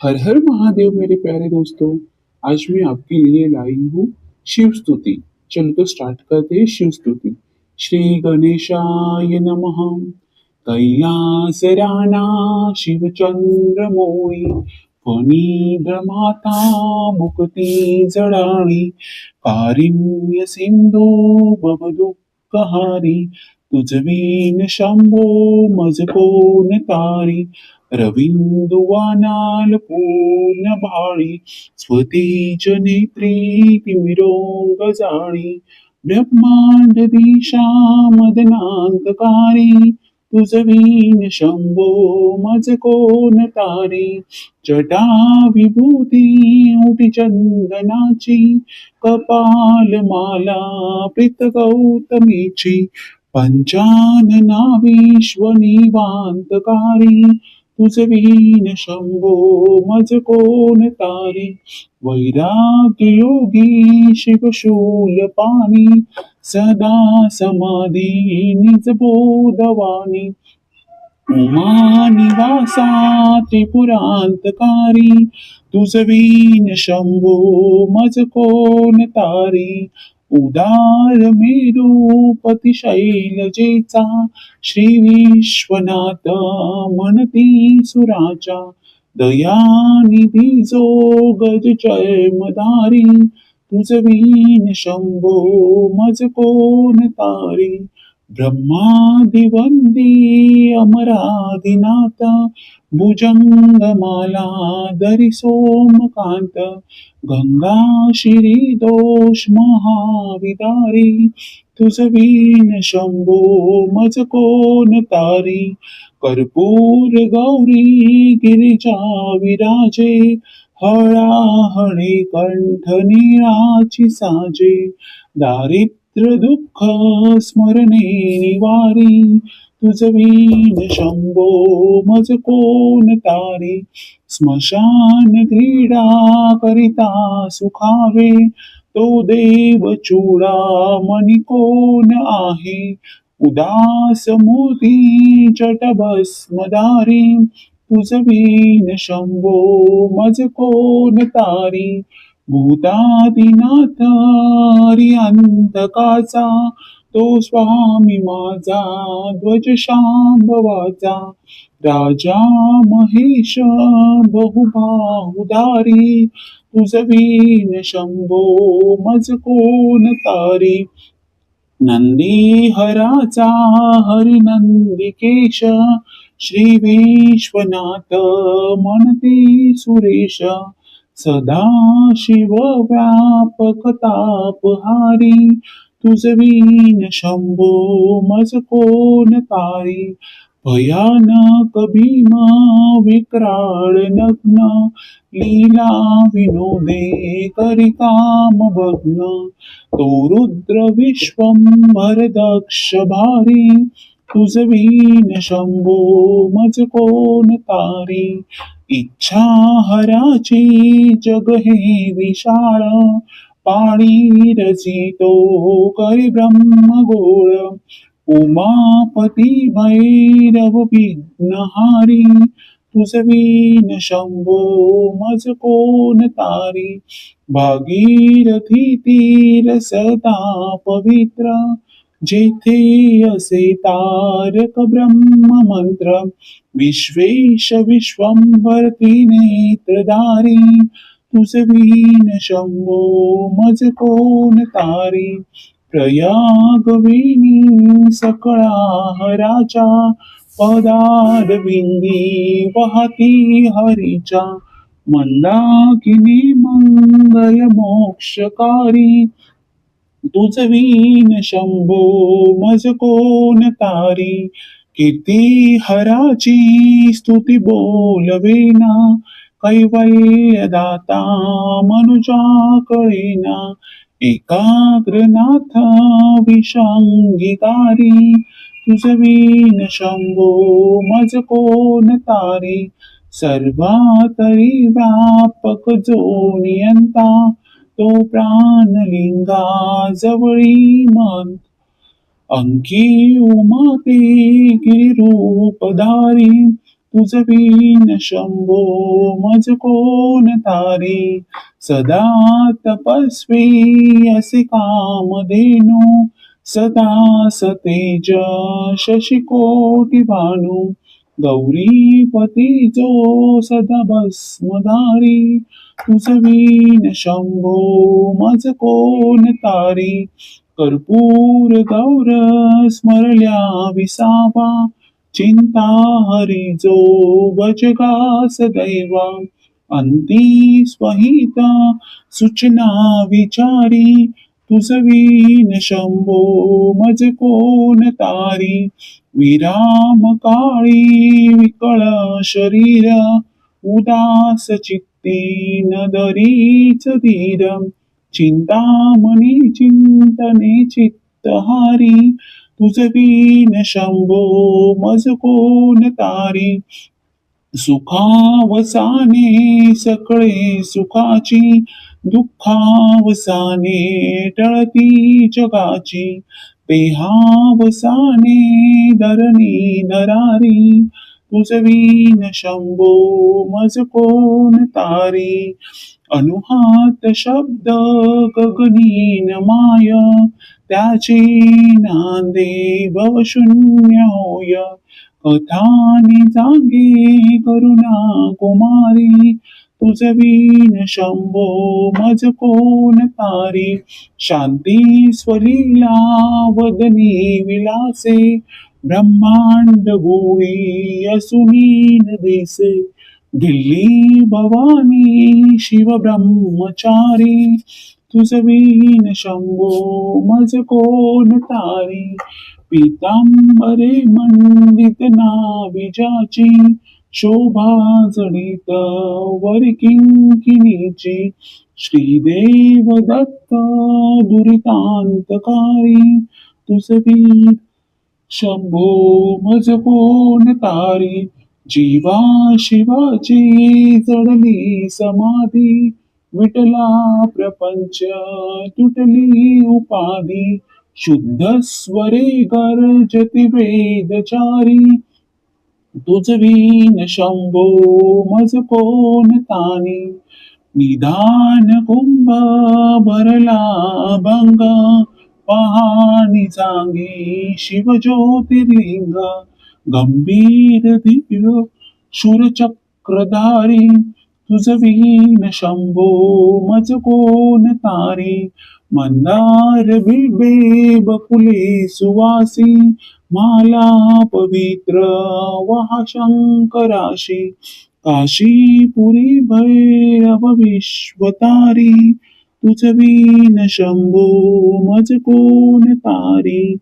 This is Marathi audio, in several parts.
हर हर महादेव मेरे प्यारे दोस्तों। आज मैं आपके लिए लाई हूँ शिव स्तुति। चलो तो स्टार्ट करते हैं शिव स्तुति। श्री गणेशाय नमः। कैलास राणा शिव चंद्र मोळी, फणी ब्रह्माता मुक्ती जडाणी, कारिण्य सिंधू भव दुःखहारी, तुझवीन शंभो मज कोण तारी, रविंदुवानाल पूर्ण भाळी, स्वतेज नेत्री तिमिरोंग जाळी, ब्रह्मांड दिशा मदनांतकारी, तुझ वीण शंभो मज कोण तारी, जटा विभूती ओटी चंदनाची, कपाल माला प्रीत गौतमीची, पंचानना विश्व निवांतकारी, तुझ वीण शंभो मज कोण तारी, वैराग्य योगी शिवशूल पाणी, सदा समाधी निज बोधवाणी, उमा निवासा त्रिपुरांतकारी, तुझ वीण शंभो मज कोण तारी, उदार मेरूपती शैलजेचा, श्री विश्वनाथ म्हणती सुराचा, दयानिधी जो गज जन्मधारी, तुझ वीण शंभो मज कोण तारी, ब्रह्मादिवंदी अमरादिनाथ, भुजंगमाला धरी सोमकांत, गंगा शिरी दोष महाविदारी, तुझ वीण शंभो मज कोण तारी, कर्पूर गौरी गिरिजा विराजे, हळाहळे कंठ निळाची साजे, दारिद्र्य दुःख स्मरणे निवारी, तुझ वीण शंभो मज कोण तारी, स्मशान क्रीडा करिता सुखावे, तो देव चूडामणी कोण आहे, उदास मोती जटभस्मधारी, तुझ वीण शंभो मज कोण तारी, भूतादिनाथ हरी अंतकाचा, तो स्वामी माझा ध्वज शांभवाचा, राजा महेश बहुबाहुधारी, तुझ वीण शंभो मज कोण तारी, नंदी हराचा हरिनंदिकेश, श्री विश्वनाथ म्हणती सुरेश, सदा शिव व्यापक तापहारी, तुझ वीण शंभो मज कोण तारी, भयानक भीम विक्राळ नग्न, लीला विनोदे करी काम भग्न, तो रुद्र विश्वंभर दक्ष भारी, तुझ वीण शंभो मज कोण तारी, इच्छा हराची जग हे विशाळ, पाणी रचितो करी ब्रह्म गोळ, उमापती भैरव विघ्नहारी, तुझ वीण शंभो मज कोण तारी, भागीरथी तीर सदा पवित्र, जेथे असे तारक ब्रह्म मंत्र, विश्वेश विश्वंभर त्रिनेत्रधारी, तुझ वीण शंभो मज कोण तारी, प्रयागविनी सकळा हराचा, पदारविंदी वाहती हरीचा, मंदाकिनी मंगल मोक्षकारी, तुझ वीण शंभो मज कोण तारी, कीर्ती हराची स्तुती बोलवेना, कैवल्य दाता मनुजा कळेना, एकाग्रनाथ विषांगिकारी, तुझ वीण शंभो मज कोण तारी, सर्वातरी व्यापक जो नियंता, तो प्राणलिंगा जवळी मन, अंकी उमाते गिरिरूपधारी, तुझ विण शंभो मज कोण तारी. सदा तपस्वी असे कामधेनू, सदा सतेज शशिकोटी भानू. गौरीपती जो सदा भस्मधारी, तुझ विण शंभो मज कोण तारी. कर्पूर गौर स्मरल्या विसावा, चिंता हरी जो भजगास दैवा. अंती स्वहिता सूचना विचारी, तुझ विण शंभो मज कोण तारी. विराम काळी विकळ शरीर, उदास चित्ती न दरीच धीर. चिंतामणी चिंतने चित्तहारी, तुझ विण शंभो मज कोण तारी. सुखावसाने सकळे सुखाची, दुःखावसाने टळती जगाची. देहावसाने धरणी नरारी, तुझ विण शंभो मज कोण तारी. अनुहात शब्द गगनीन माय, त्याचे नांदे भवशून्य होय. कथानी जागे करुणा कुमारी, तुझ विण शंभो मज कोण तारी. शांती स्वलीला वदनी विलासे, ब्रह्मांड गोळी असुनीन दिसे. दिल्ली भवानी शिव ब्रह्मचारी, तुझ विण शंभो मज कोण तारी. पीतांबरे मंडित नाभिजाची, शोभा जडित वर किंकिणीची. श्रीदेव दत्त दुरितांतकारी, तुझ विण शंभो मज कोण तारी. जीवा शिवाची जडली समाधी, विटला प्रपंच तुटली उपाधी. शुद्ध स्वरे गर्जति वेदचारी, तुझ विण शंभो मज कोण तानी. निधान कुंभ भरला भंग, पहाणी जागे शिव ज्योतिर्लिंग. गंभीर दिव्य शूरचक्रधारी, तुझ विण शंभो मज कोण तारी. मंदार बिल्बे बकुले सुवासी, माला पवित्र वहा शंकराशी. काशीपुरी भैरव विश्वतारी, तुझ विण शंभो मज कोण तारी.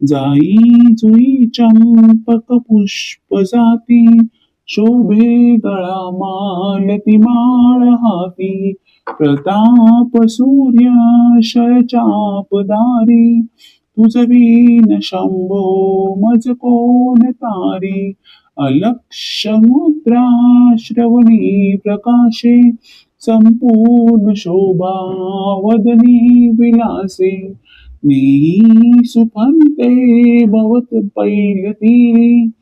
जाई जुई चंपक पुष्प जाती, शोभे गळा मालती माळ हाती. प्रताप सूर्य शरचापदारी, तुझ विण शंभो मज कोण तारी. अलक्ष मुद्रा श्रवणी प्रकाशे, संपूर्ण शोभा वदनी विलासे. नेई सुफंते भवत पैल तीरी,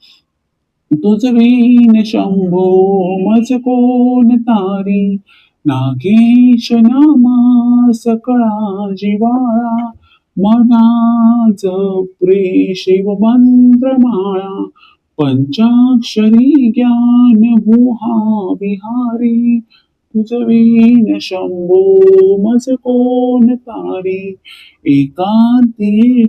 तुझ विण शंभो मज कोण तारी. नागेश नामा सकळा जिवाळा, मना जपरे शिव मंत्रमाळा. पंचाक्षरी ज्ञान गुहा विहारी, तुझ विण शंभो मज कोण तारी. एकांती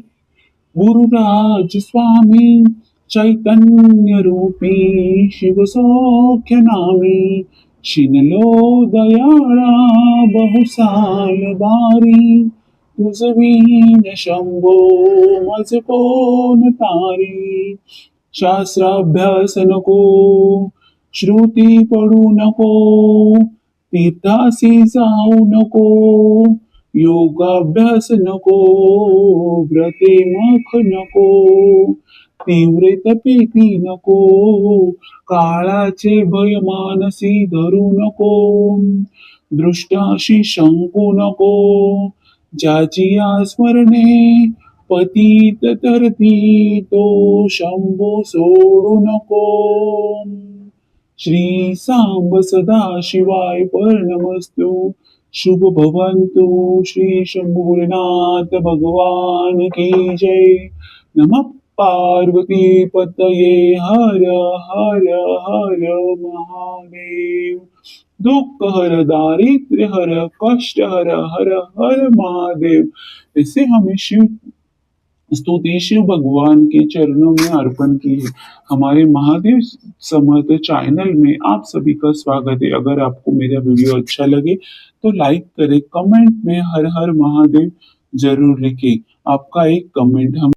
गुरुराज स्वामी, चैतन्य रूपी शिव सौख्य नामी. शिनलो दयाळा बहुसाल बारी, तुझ विण शंभो मज कोण तारी. शास्त्राभ्यास नको, श्रुती पडू नको, तीर्थासी जाऊ नको. योगाभ्यास नको, व्रते मख नको. तीव्र तपेती नको, काळाचे भय मानसी धरू नको. दृष्टाशी शंकू नको, ज्याची स्मरणे पतित तरती, तो शंभू सोडू नको. श्री सांब सदा शिवाय नमस्तु शुभ भवन्तु श्री शंभुनाथ भगवान की जय नमः पार्वती पतये हर हर हर महादेव दुख हर दारिद्र्य हर कष्ट हर हर हर महादेव। ऐसे हमें शिव स्तुति शिव भगवान के चरणों में अर्पण की है। हमारे महादेव समर्थ चैनल में आप सभी का स्वागत है। अगर आपको मेरा वीडियो अच्छा लगे तो लाइक करें, कमेंट में हर हर महादेव जरूर लिखें। आपका एक कमेंट हम